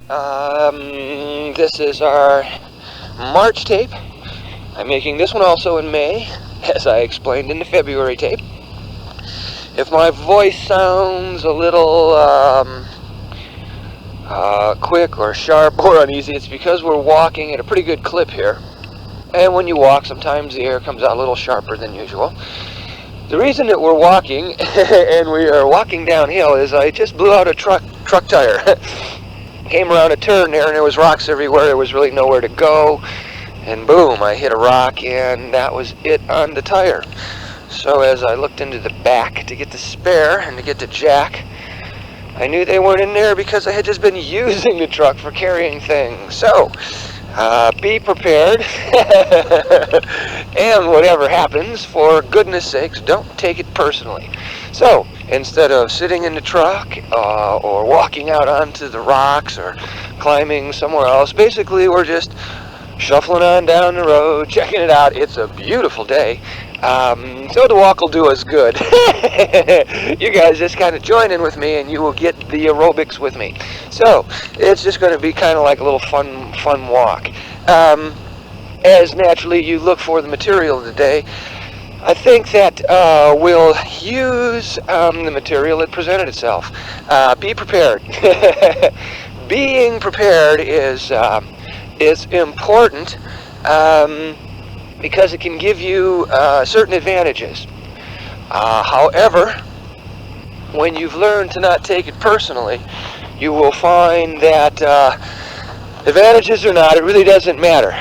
This is our March tape. I'm making this one also in May, as I explained in the February tape. If my voice sounds a little quick or sharp or uneasy, it's because we're walking at a pretty good clip here. And when you walk, sometimes the air comes out a little sharper than usual. The reason that we're walking, and we are walking downhill, is I just blew out a truck tire. Came around a turn there, and there was rocks everywhere. There was really nowhere to go. And boom, I hit a rock, and that was it on the tire. So as I looked into the back to get the spare and to get the jack, I knew they weren't in there because I had just been using the truck for carrying things. So, be prepared, and whatever happens, for goodness sakes, don't take it personally. So, instead of sitting in the truck or walking out onto the rocks or climbing somewhere else, basically we're just shuffling on down the road, checking it out. It's a beautiful day. So the walk will do us good. You guys just kind of join in with me and you will get the aerobics with me. So it's just going to be kind of like a little fun walk. As naturally you look for the material of the day, I think that we'll use the material that presented itself. Be prepared. Being prepared is important because it can give you certain advantages. However, when you've learned to not take it personally, you will find that advantages or not, it really doesn't matter.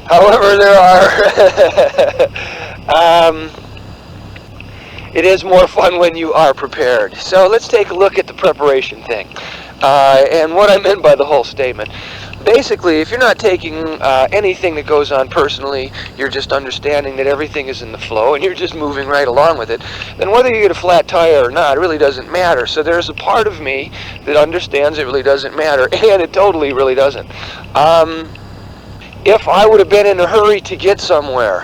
However, there are it is more fun when you are prepared. So let's take a look at the preparation thing and what I meant by the whole statement. Basically, if you're not taking anything that goes on personally, you're just understanding that everything is in the flow and you're just moving right along with it, then whether you get a flat tire or not, it really doesn't matter. So there's a part of me that understands it really doesn't matter, and it totally really doesn't. If I would have been in a hurry to get somewhere,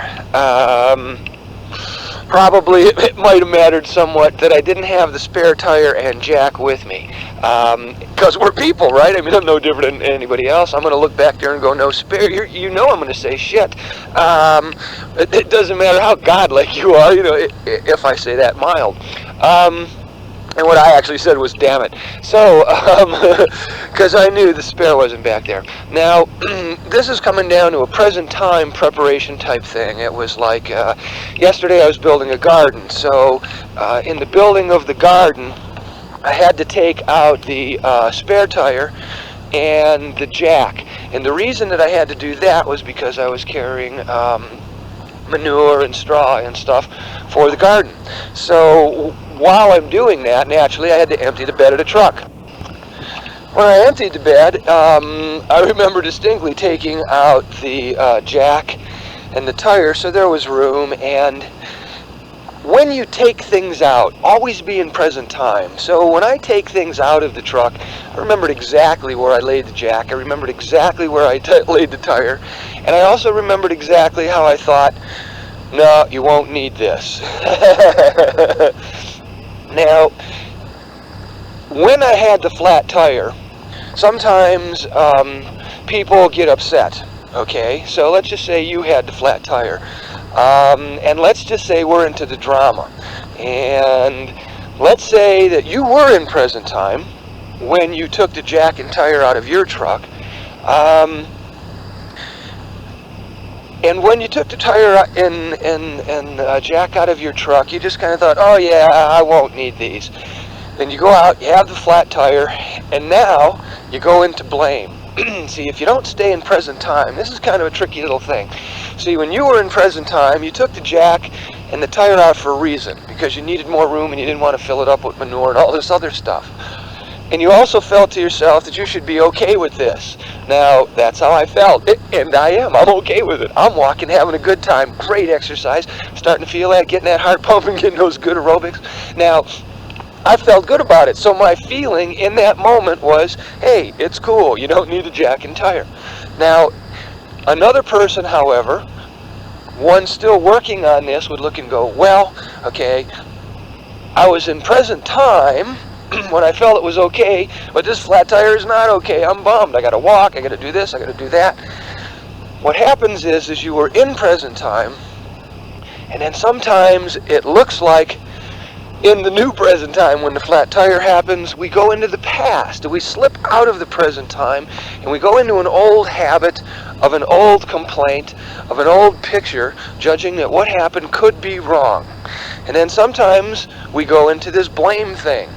probably it might have mattered somewhat that I didn't have the spare tire and jack with me. Because we're people, right? I mean, I'm no different than anybody else. I'm going to look back there and go, no spare. You know I'm going to say shit. It doesn't matter how godlike you are, you know, if I say that mild. And what I actually said was, damn it. So, because I knew the spare wasn't back there. Now, this is coming down to a present time preparation type thing. It was like, yesterday I was building a garden. So, in the building of the garden, I had to take out the spare tire and the jack. And the reason that I had to do that was because I was carrying manure and straw and stuff for the garden. So while I'm doing that, naturally I had to empty the bed of the truck. When I emptied the bed, I remember distinctly taking out the jack and the tire, so there was room. And when you take things out, always be in present time. So when I take things out of the truck, I remembered exactly where I laid the jack. I remembered exactly where I laid the tire. And I also remembered exactly how I thought, no, you won't need this. Now, when I had the flat tire, sometimes people get upset. Okay, so let's just say you had the flat tire. And let's just say we're into the drama. And let's say that you were in present time when you took the jack and tire out of your truck. And when you took the tire and jack out of your truck, you just kind of thought, oh yeah, I won't need these. Then you go out, you have the flat tire, and now you go into blame. See, if you don't stay in present time, this is kind of a tricky little thing. See, when you were in present time, you took the jack and the tire out for a reason, because you needed more room and you didn't want to fill it up with manure and all this other stuff. And you also felt to yourself that you should be okay with this. Now, that's how I felt, and I am. I'm okay with it. I'm walking, having a good time, great exercise, starting to feel that, getting that heart pumping, getting those good aerobics. Now, I felt good about it. So my feeling in that moment was, hey, it's cool. You don't need a jack and tire. Now, another person, however, one still working on this, would look and go, well, okay, I was in present time when I felt it was okay, but this flat tire is not okay. I'm bummed. I got to walk. I got to do this. I got to do that. What happens is you are in present time, and then sometimes it looks like in the new present time, when the flat tire happens, we go into the past. We slip out of the present time, and we go into an old habit of an old complaint, of an old picture, judging that what happened could be wrong. And then sometimes we go into this blame thing,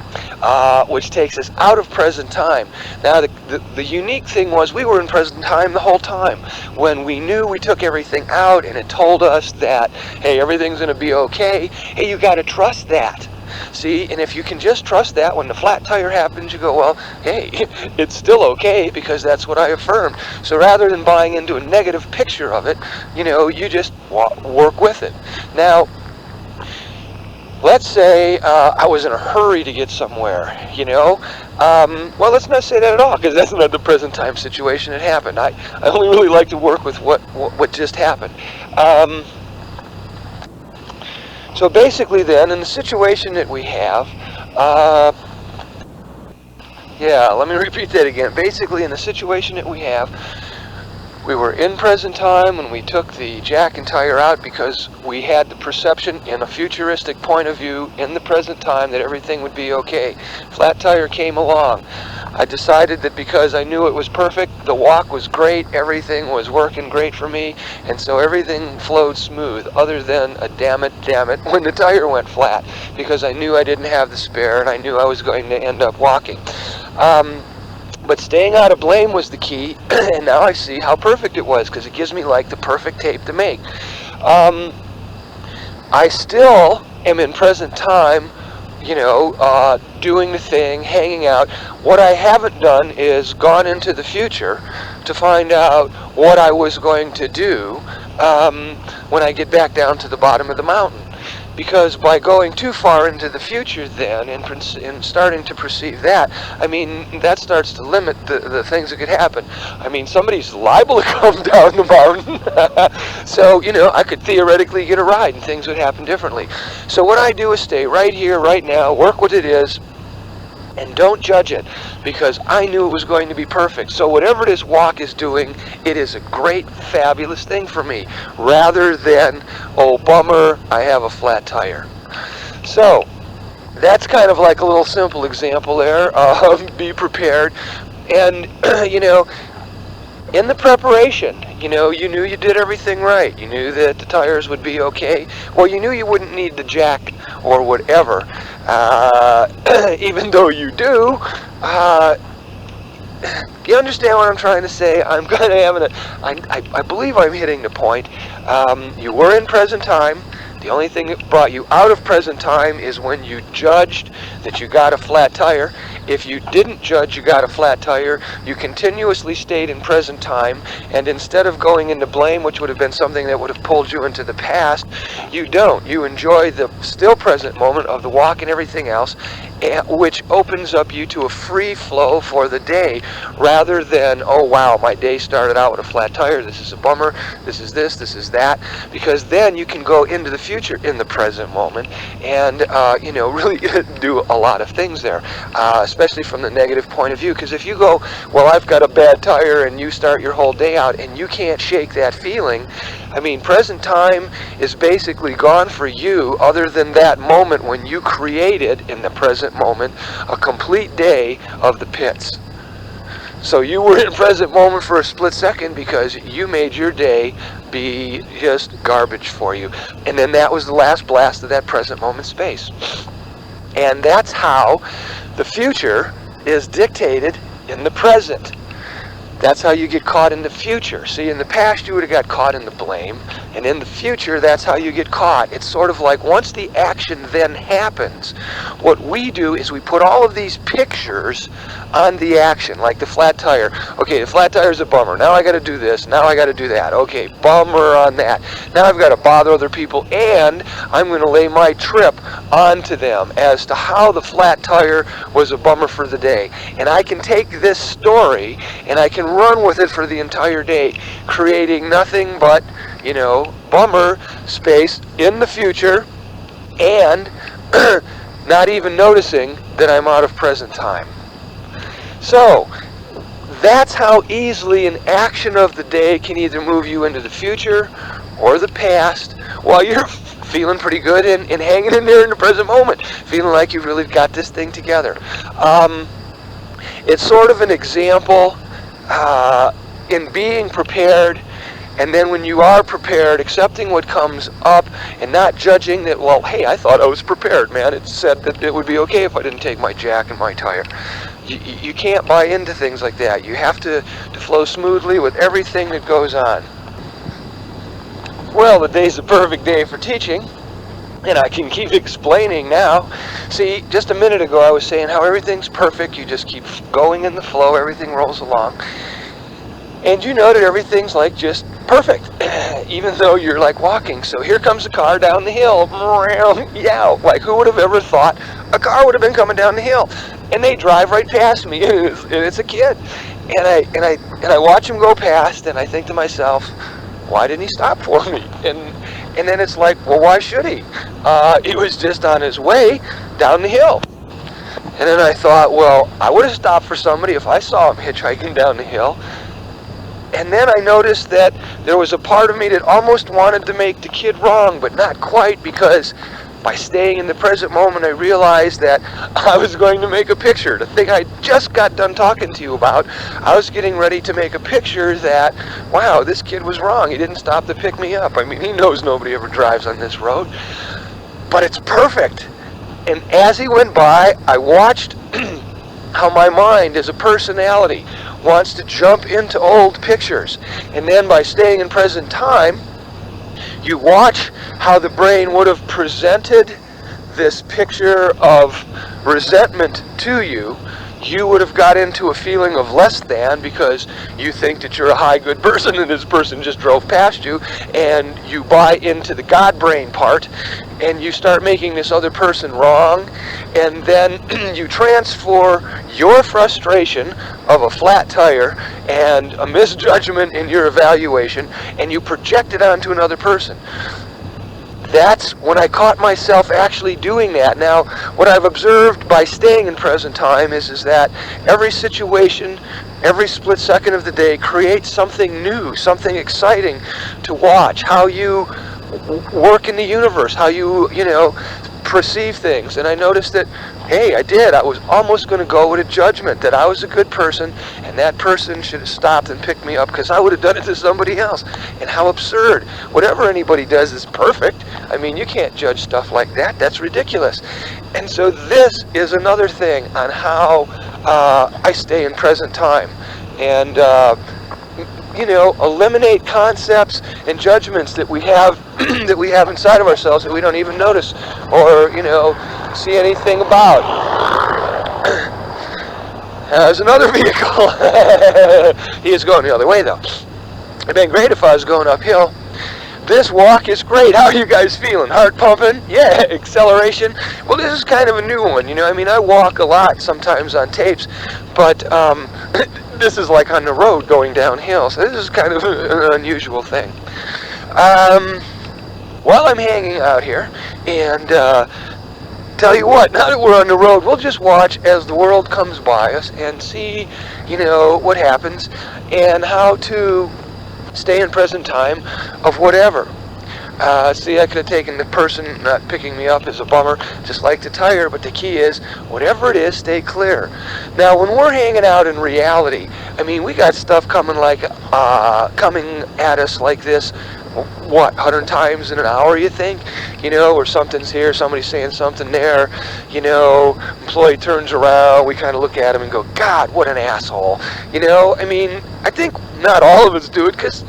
which takes us out of present time. Now, the unique thing was we were in present time the whole time. When we knew we took everything out, and it told us that, hey, everything's going to be okay, hey, you got to trust that. See, and if you can just trust that, when the flat tire happens, you go, well, hey, it's still okay because that's what I affirmed. So rather than buying into a negative picture of it, you just work with it. Now, let's say I was in a hurry to get somewhere, well, let's not say that at all, because that's not the present time situation that happened. I only really like to work with what just happened. So basically then, in the situation that we have, let me repeat that again. Basically, in the situation that we have, we were in present time when we took the jack and tire out because we had the perception in a futuristic point of view in the present time that everything would be okay. Flat tire came along. I decided that because I knew it was perfect, the walk was great, everything was working great for me, and so everything flowed smooth, other than a damn it, when the tire went flat, because I knew I didn't have the spare and I knew I was going to end up walking. But staying out of blame was the key, and now I see how perfect it was, because it gives me like the perfect tape to make. I still am in present time, doing the thing, hanging out. What I haven't done is gone into the future to find out what I was going to do when I get back down to the bottom of the mountain. Because by going too far into the future then, and starting to perceive that, that starts to limit the things that could happen. Somebody's liable to come down the mountain. So, I could theoretically get a ride and things would happen differently. So what I do is stay right here, right now, work what it is, and don't judge it, because I knew it was going to be perfect. So whatever this walk is doing, it is a great, fabulous thing for me, rather than, oh, bummer, I have a flat tire. So that's kind of like a little simple example there of be prepared. And, in the preparation, you knew you did everything right. You knew that the tires would be okay. Well, you knew you wouldn't need the jack or whatever, even though you do. You understand what I'm trying to say? I'm kind of having I believe I'm hitting the point. You were in present time. The only thing that brought you out of present time is when you judged that you got a flat tire. If you didn't judge you got a flat tire, you continuously stayed in present time, and instead of going into blame, which would have been something that would have pulled you into the past, you don't. You enjoy the still present moment of the walk and everything else, which opens up you to a free flow for the day, rather than, oh wow, my day started out with a flat tire, this is a bummer, this is that, because then you can go into the future in the present moment and really do a lot of things there, especially from the negative point of view. Because if you go, well, I've got a bad tire, and you start your whole day out and you can't shake that feeling, present time is basically gone for you, other than that moment when you created in the present moment a complete day of the pits. So you were in present moment for a split second because you made your day be just garbage for you. And then that was the last blast of that present moment space. And that's how the future is dictated in the present. That's how you get caught in the future. See, in the past you would have got caught in the blame, and in the future that's how you get caught. It's sort of like once the action then happens, what we do is we put all of these pictures on the action, like the flat tire. Okay, the flat tire is a bummer. Now I got to do this. Now I got to do that. Okay, bummer on that. Now I've got to bother other people, and I'm going to lay my trip onto them as to how the flat tire was a bummer for the day. And I can take this story and I can run with it for the entire day, creating nothing but, bummer space in the future, and not even noticing that I'm out of present time. So, that's how easily an action of the day can either move you into the future or the past while you're feeling pretty good and hanging in there in the present moment, feeling like you've really got this thing together. It's sort of an example in being prepared, and then when you are prepared, accepting what comes up and not judging that, well, hey, I thought I was prepared, man. It said that it would be okay if I didn't take my jack and my tire. You can't buy into things like that. You have to flow smoothly with everything that goes on. Well, the day's a perfect day for teaching, and I can keep explaining now. See, just a minute ago I was saying how everything's perfect. You just keep going in the flow. Everything rolls along. And you know that everything's like just perfect, even though you're like walking. So here comes a car down the hill. Yeah, like who would have ever thought a car would have been coming down the hill? And they drive right past me, and it's a kid. And I watch him go past, and I think to myself, why didn't he stop for me? And then it's like, well, why should he? He was just on his way down the hill. And then I thought, well, I would have stopped for somebody if I saw him hitchhiking down the hill. And then I noticed that there was a part of me that almost wanted to make the kid wrong, but not quite, because by staying in the present moment, I realized that I was going to make a picture. The thing I just got done talking to you about, I was getting ready to make a picture that, wow, this kid was wrong. He didn't stop to pick me up. I mean, he knows nobody ever drives on this road. But it's perfect. And as he went by, I watched how my mind, as a personality, wants to jump into old pictures. And then by staying in present time, you watch how the brain would have presented this picture of resentment to you. You would have got into a feeling of less than because you think that you're a high good person and this person just drove past you, and you buy into the God brain part and you start making this other person wrong, and then you transfer your frustration of a flat tire and a misjudgment in your evaluation and you project it onto another person. That's when I caught myself actually doing that. Now, what I've observed by staying in present time is that every situation, every split second of the day creates something new, something exciting to watch. How you work in the universe, how you perceive things. And I noticed that, hey, I was almost going to go with a judgment that I was a good person and that person should have stopped and picked me up because I would have done it to somebody else. And how absurd. Whatever anybody does is perfect. I mean, you can't judge stuff like that. That's ridiculous. And so this is another thing on how I stay in present time. And eliminate concepts and judgments that we have that we have inside of ourselves that we don't even notice or see anything about. There's another vehicle. He is going the other way though. It'd been great if I was going uphill. This walk is great. How are you guys feeling? Heart pumping? Yeah, acceleration. Well, this is kind of a new one. I walk a lot sometimes on tapes, but this is like on the road going downhill. So this is kind of an unusual thing. While I'm hanging out here, and tell you what, now that we're on the road, we'll just watch as the world comes by us and see, what happens and how to stay in present time of whatever. See, I could have taken the person not picking me up as a bummer, just like the tire, but the key is, whatever it is, stay clear. Now, when we're hanging out in reality, we got stuff coming coming at us like this, 100 times in an hour, you think? Or something's here, somebody's saying something there, employee turns around, we kind of look at him and go, God, what an asshole. I think not all of us do it because,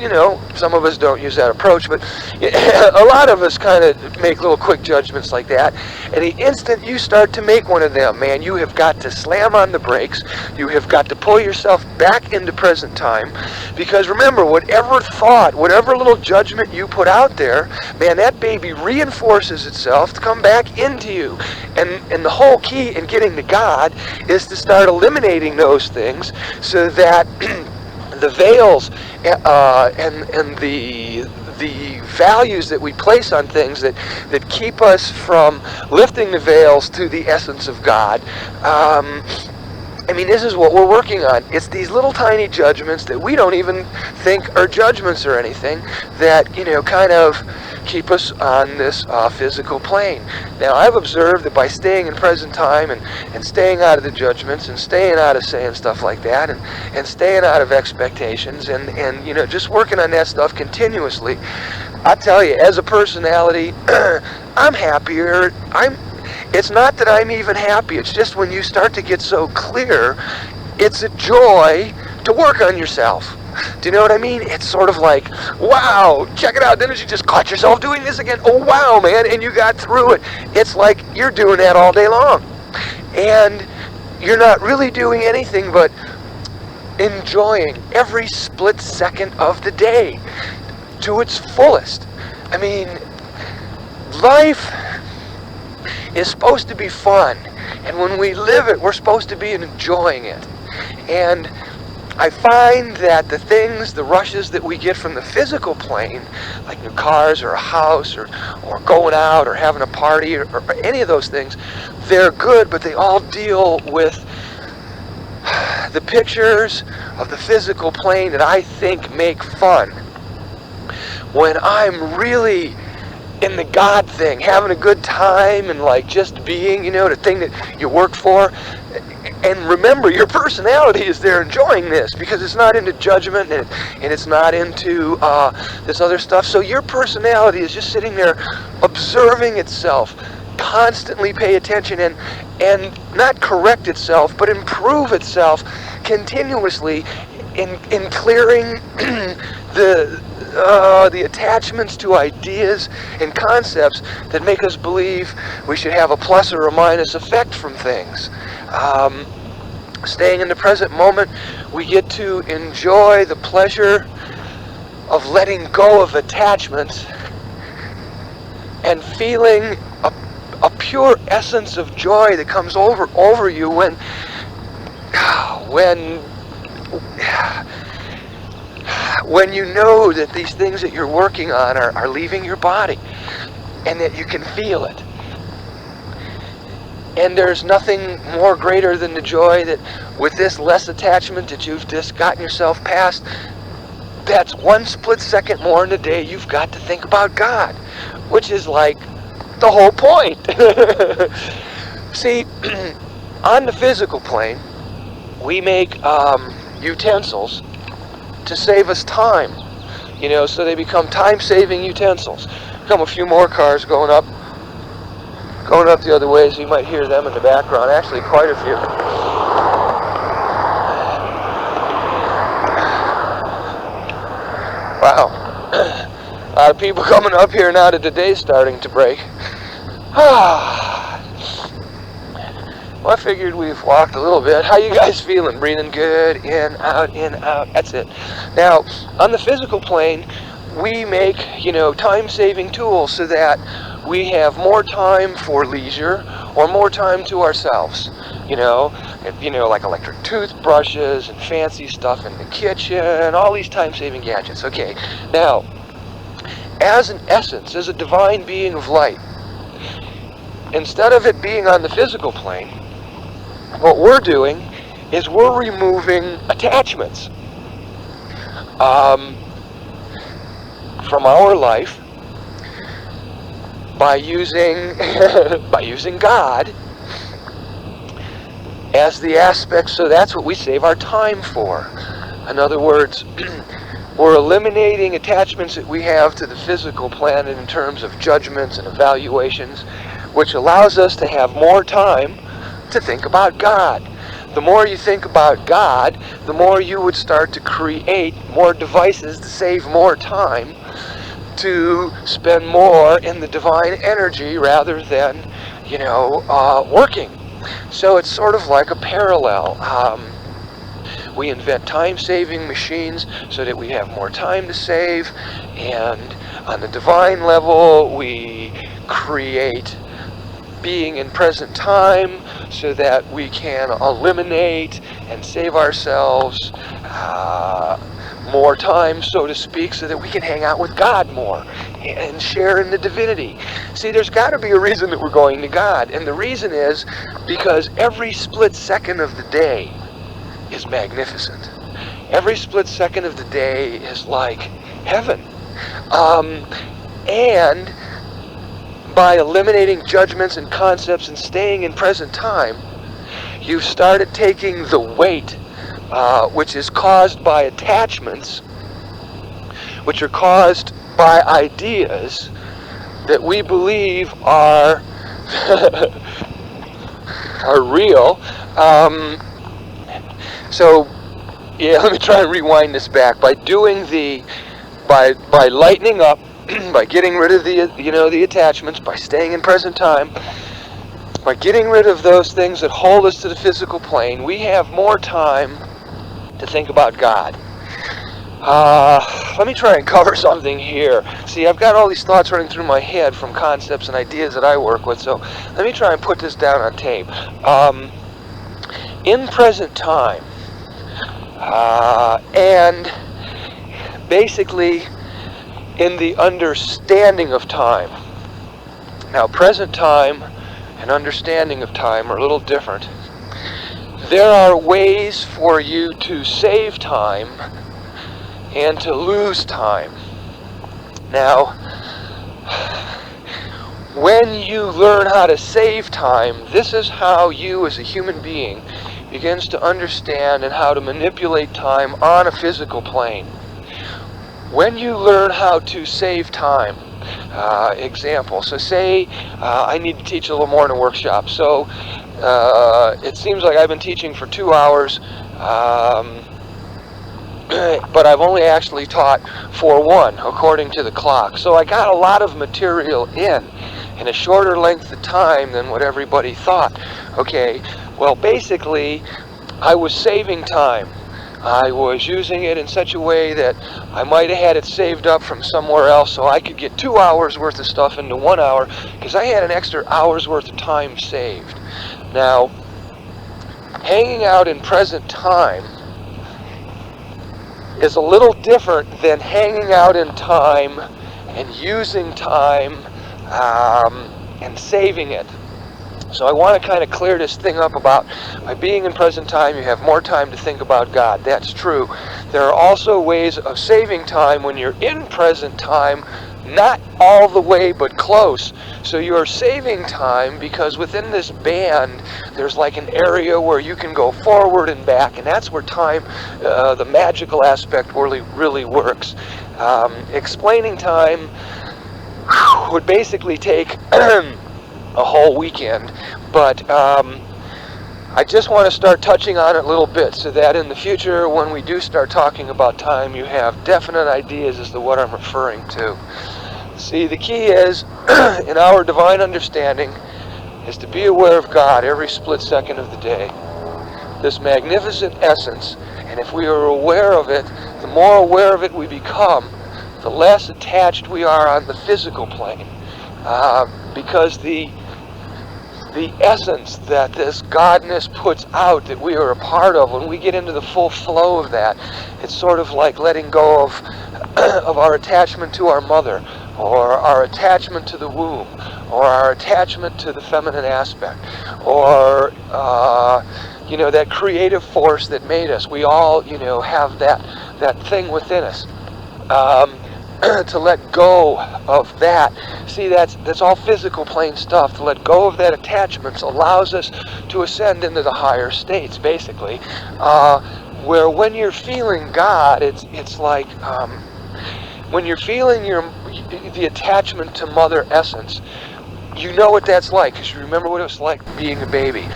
some of us don't use that approach, but a lot of us kind of make little quick judgments like that. And the instant you start to make one of them, man, you have got to slam on the brakes. You have got to pull yourself back into present time. Because remember, whatever thought, whatever little judgment you put out there, man, that baby reinforces itself to come back into you. And the whole key in getting to God is to start eliminating those things so that the veils and the values that we place on things that keep us from lifting the veils to the essence of God. I mean, this is what we're working on. It's these little tiny judgments that we don't even think are judgments or anything that, kind of keep us on this physical plane. Now, I've observed that by staying in present time and staying out of the judgments and staying out of saying stuff like that and staying out of expectations and just working on that stuff continuously, I tell you, as a personality, I'm happier. It's not that I'm even happy. It's just when you start to get so clear, it's a joy to work on yourself. Do you know what I mean? It's sort of like, wow, check it out. Didn't you just caught yourself doing this again? Oh, wow, man, and you got through it. It's like you're doing that all day long. And you're not really doing anything but enjoying every split second of the day to its fullest. I mean, life is supposed to be fun, and when we live it, we're supposed to be enjoying it. And I find that the rushes that we get from the physical plane, like new cars or a house or going out or having a party or any of those things, they're good, but they all deal with the pictures of the physical plane that I think make fun. When I'm really in the God thing, having a good time and like just being, the thing that you work for. And remember, your personality is there enjoying this because it's not into judgment and it's not into this other stuff. So your personality is just sitting there observing itself, constantly pay attention and not correct itself, but improve itself continuously in clearing the attachments to ideas and concepts that make us believe we should have a plus or a minus effect from things. Staying in the present moment, we get to enjoy the pleasure of letting go of attachments and feeling a pure essence of joy that comes over you when you know that these things that you're working on are leaving your body and that you can feel it. And there's nothing more greater than the joy that with this less attachment that you've just gotten yourself past, that's one split second more in the day you've got to think about God, which is like the whole point. See, on the physical plane, we make utensils to save us time, so they become time-saving utensils. Come a few more cars going up the other way, so you might hear them in the background. Actually, quite a few. Wow. A lot of people coming up here now that the day's starting to break. Well, I figured we've walked a little bit. How you guys feeling? Breathing good? In, out, in, out. That's it. Now, on the physical plane, we make, time-saving tools so that we have more time for leisure or more time to ourselves. Like electric toothbrushes and fancy stuff in the kitchen, all these time-saving gadgets. Okay, now, as an essence, as a divine being of light, instead of it being on the physical plane, what we're doing is we're removing attachments from our life by using God as the aspect. So that's what we save our time for. In other words, we're eliminating attachments that we have to the physical planet in terms of judgments and evaluations, which allows us to have more time to think about God. The more you think about God, the more you would start to create more devices to save more time, to spend more in the divine energy rather than, working. So it's sort of like a parallel. We invent time-saving machines so that we have more time to save, and on the divine level, we create being in present time so that we can eliminate and save ourselves more time, so to speak, so that we can hang out with God more and share in the divinity. See, there's got to be a reason that we're going to God, and the reason is because every split second of the day is magnificent. Every split second of the day is like heaven. And by eliminating judgments and concepts and staying in present time, you've started taking the weight, which is caused by attachments, which are caused by ideas that we believe are are real. So, yeah, let me try and rewind this back. By doing by lightening up, by getting rid of the attachments, by staying in present time, by getting rid of those things that hold us to the physical plane, we have more time to think about God. Let me try and cover something here. See, I've got all these thoughts running through my head from concepts and ideas that I work with, so let me try and put this down on tape. In present time, and basically in the understanding of time. Now, present time and understanding of time are a little different. There are ways for you to save time and to lose time. Now, when you learn how to save time, this is how you as a human being begins to understand and how to manipulate time on a physical plane. When you learn how to save time, example, so say I need to teach a little more in a workshop, so it seems like I've been teaching for 2 hours, but I've only actually taught for 1 according to the clock. So I got a lot of material in a shorter length of time than what everybody thought. Okay, well, basically I was saving time. I was using it in such a way that I might have had it saved up from somewhere else so I could get 2 hours worth of stuff into 1 hour, because I had an extra hour's worth of time saved. Now, hanging out in present time is a little different than hanging out in time and using time and saving it. So I want to kind of clear this thing up about, by being in present time, you have more time to think about God. That's true. There are also ways of saving time when you're in present time, not all the way, but close. So you're saving time because within this band, there's like an area where you can go forward and back, and that's where time, the magical aspect, really works. Explaining time would basically take a whole weekend, but I just want to start touching on it a little bit so that in the future, when we do start talking about time, you have definite ideas as to what I'm referring to. See, the key is, in our divine understanding, is to be aware of God every split second of the day. This magnificent essence, and if we are aware of it, the more aware of it we become, the less attached we are on the physical plane. Because the essence that this godness puts out, that we are a part of, when we get into the full flow of that, it's sort of like letting go of our attachment to our mother, or our attachment to the womb, or our attachment to the feminine aspect, or that creative force that made us. We all have that thing within us. To let go of that. See, that's all physical plane stuff. To let go of that attachment allows us to ascend into the higher states, basically. Where when you're feeling God, it's like when you're feeling the attachment to Mother Essence, you know what that's like, because you remember what it was like being a baby.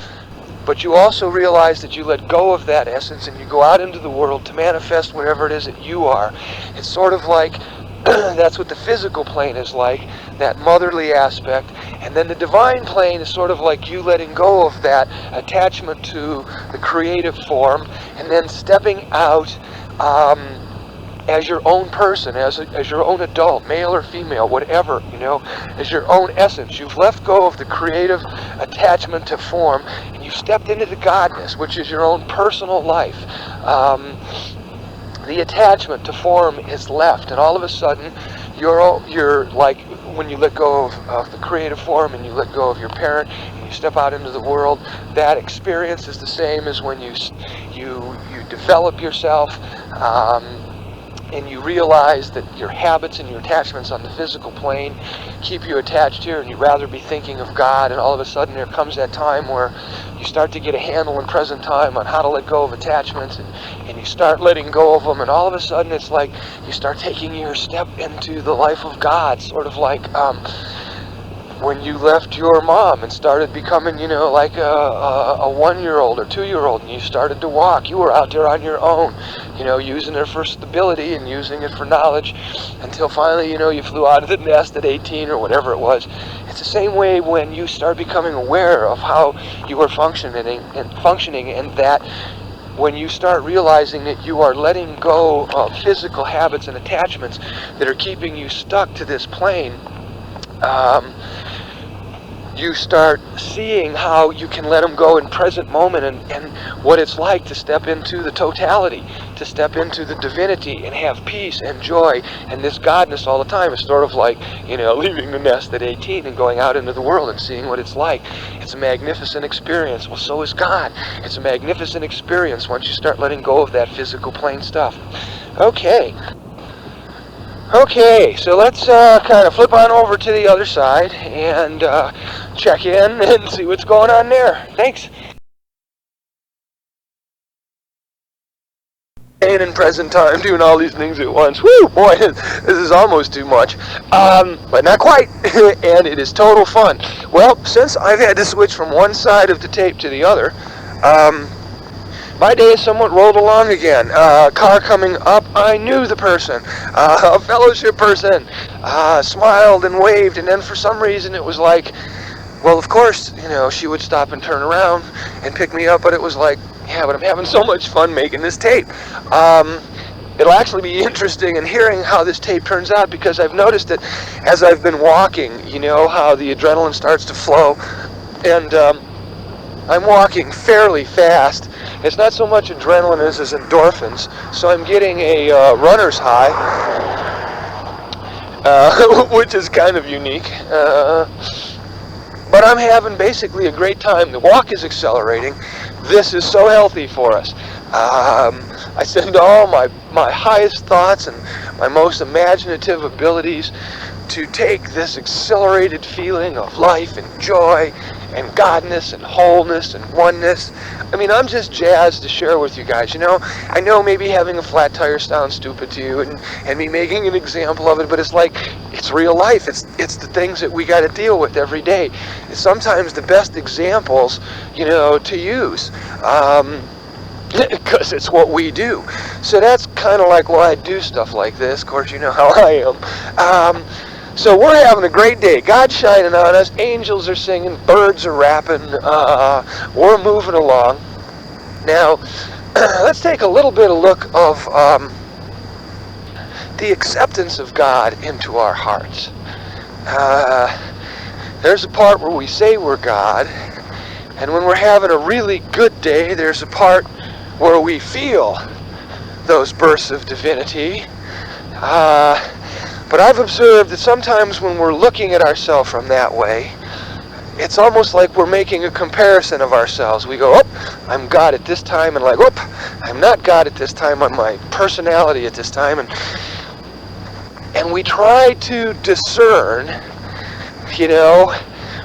But you also realize that you let go of that essence and you go out into the world to manifest whatever it is that you are. It's sort of like that's what the physical plane is like, that motherly aspect. And then the divine plane is sort of like you letting go of that attachment to the creative form and then stepping out as your own person, as your own adult, male or female, whatever, as your own essence. You've let go of the creative attachment to form, and you've stepped into the godness, which is your own personal life. The attachment to form is left, and all of a sudden, you're like, when you let go of the creative form and you let go of your parent and you step out into the world, that experience is the same as when you develop yourself, and you realize that your habits and your attachments on the physical plane keep you attached here, and you'd rather be thinking of God, and all of a sudden there comes that time where you start to get a handle in present time on how to let go of attachments, and you start letting go of them, and all of a sudden it's like you start taking your step into the life of God, sort of like when you left your mom and started becoming, like a 1-year-old or 2-year-old, and you started to walk. You were out there on your own, using it for stability and using it for knowledge, until finally, you flew out of the nest at 18 or whatever it was. It's the same way when you start becoming aware of how you are functioning, and that when you start realizing that you are letting go of physical habits and attachments that are keeping you stuck to this plane, you start seeing how you can let them go in present moment, and what it's like to step into the totality, to step into the divinity and have peace and joy and this godness all the time. It's sort of like, leaving the nest at 18 and going out into the world and seeing what it's like. It's a magnificent experience. Well, so is God. It's a magnificent experience once you start letting go of that physical plane stuff. Okay, so let's kind of flip on over to the other side and check in and see what's going on there. Thanks. And in present time, doing all these things at once. Woo, boy, this is almost too much. But not quite. And it is total fun. Well, since I've had to switch from one side of the tape to the other, my day has somewhat rolled along again. Car coming up, I knew the person. A fellowship person. Smiled and waved, and then for some reason it was like, well, of course, she would stop and turn around and pick me up, but it was like, yeah, but I'm having so much fun making this tape. It'll actually be interesting in hearing how this tape turns out, because I've noticed that as I've been walking, how the adrenaline starts to flow, and I'm walking fairly fast. It's not so much adrenaline as endorphins, so I'm getting a runner's high, which is kind of unique. But I'm having basically a great time. The walk is accelerating. This is so healthy for us. I send all my highest thoughts and my most imaginative abilities to take this accelerated feeling of life and joy and godness and wholeness and oneness. I mean, I'm just jazzed to share with you guys. I know maybe having a flat tire sounds stupid to you, and me making an example of it, but it's like, it's real life. It's the things that we got to deal with every day. It's sometimes the best examples, to use. Because it's what we do. So that's kind of like why I do stuff like this. Of course, you know how I am. So we're having a great day. God's shining on us. Angels are singing. Birds are rapping. We're moving along. Now, let's take a little bit of look of the acceptance of God into our hearts. There's a part where we say we're God, and when we're having a really good day, there's a part where we feel those bursts of divinity. But I've observed that sometimes when we're looking at ourselves from that way, it's almost like we're making a comparison of ourselves. We go, oh, I'm God at this time, and like, oh, I'm not God at this time, I'm my personality at this time. And we try to discern,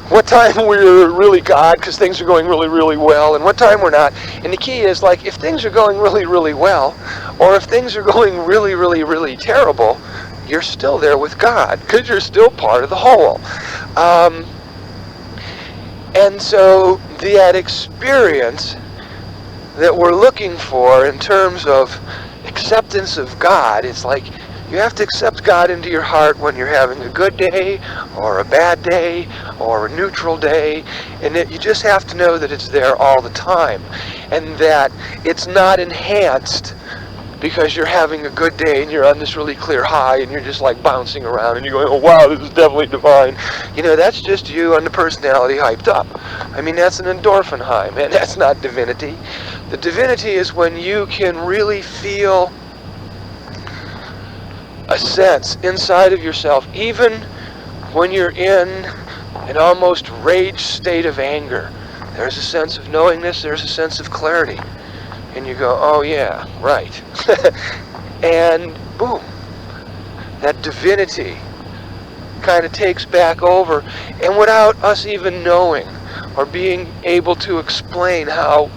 what time we're really God because things are going really, really well, and what time we're not. And the key is, like, if things are going really, really well, or if things are going really, really, really terrible, you're still there with God, because you're still part of the whole. And so that experience that we're looking for in terms of acceptance of God, it's like you have to accept God into your heart when you're having a good day, or a bad day, or a neutral day, and that you just have to know that it's there all the time, and that it's not enhanced because you're having a good day and you're on this really clear high and you're just like bouncing around and you're going, oh wow, this is definitely divine. That's just you and the personality hyped up. I mean, that's an endorphin high, man. That's not divinity. The divinity is when you can really feel a sense inside of yourself, even when you're in an almost rage state of anger. There's a sense of knowingness, there's a sense of clarity. And you go, oh yeah, right. And boom, that divinity kind of takes back over. And without us even knowing or being able to explain how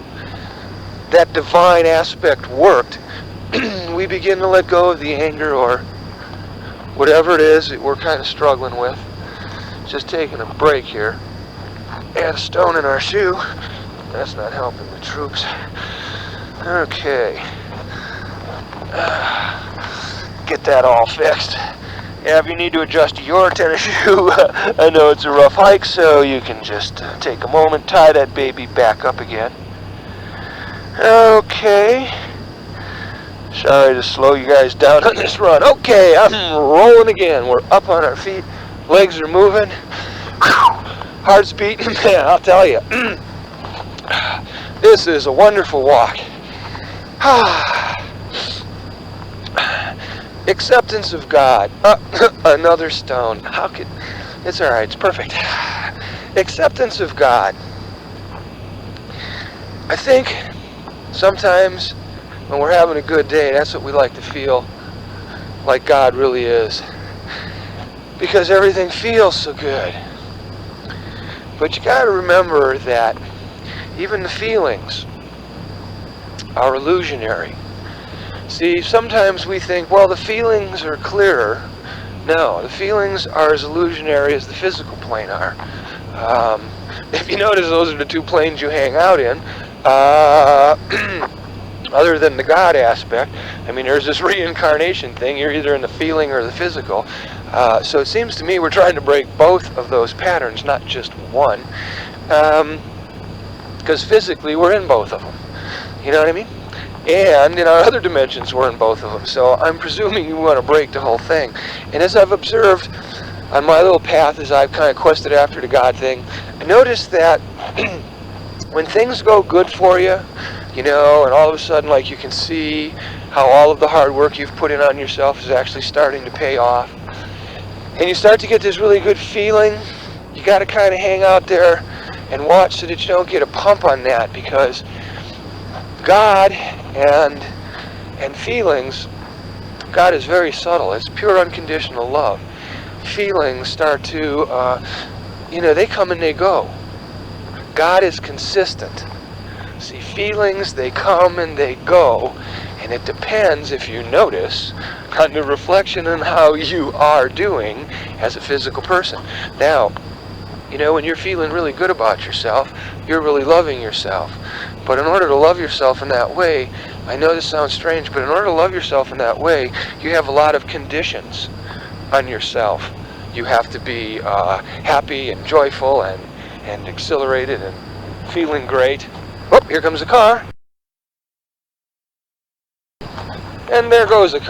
that divine aspect worked, we begin to let go of the anger or whatever it is that we're kind of struggling with. Just taking a break here. Add a stone in our shoe. That's not helping the troops. Okay. Get that all fixed. Yeah, if you need to adjust your tennis shoe, I know it's a rough hike, so you can just take a moment, tie that baby back up again. Okay. Sorry to slow you guys down on this run. Okay, I'm rolling again. We're up on our feet. Legs are moving. Heart's beating. Man, I'll tell you. This is a wonderful walk. Acceptance of God. Another stone. It's alright, it's perfect. Acceptance of God. I think sometimes when we're having a good day, that's what we like to feel like God really is. Because everything feels so good. But you gotta remember that even the feelings are illusionary. See, sometimes we think, well, the feelings are clearer. No, the feelings are as illusionary as the physical plane are. If you notice, those are the two planes you hang out in. Other than the God aspect, I mean, there's this reincarnation thing. You're either in the feeling or the physical. So it seems to me we're trying to break both of those patterns, not just one. Because physically, we're in both of them. You know what I mean? And in our other dimensions, we're in both of them. So I'm presuming you want to break the whole thing. And as I've observed on my little path, as I've kind of quested after the God thing, I noticed that when things go good for you, and all of a sudden, like, you can see how all of the hard work you've put in on yourself is actually starting to pay off. And you start to get this really good feeling. You got to kind of hang out there and watch so that you don't get a pump on that, because God and feelings, God is very subtle. It's pure unconditional love. Feelings start to, they come and they go. God is consistent. See, feelings, they come and they go, and it depends, if you notice, on the reflection on how you are doing as a physical person. Now, when you're feeling really good about yourself, you're really loving yourself. But in order to love yourself in that way, I know this sounds strange, but in order to love yourself in that way, you have a lot of conditions on yourself. You have to be happy and joyful and exhilarated and feeling great. Oh, here comes a car. And there goes a car.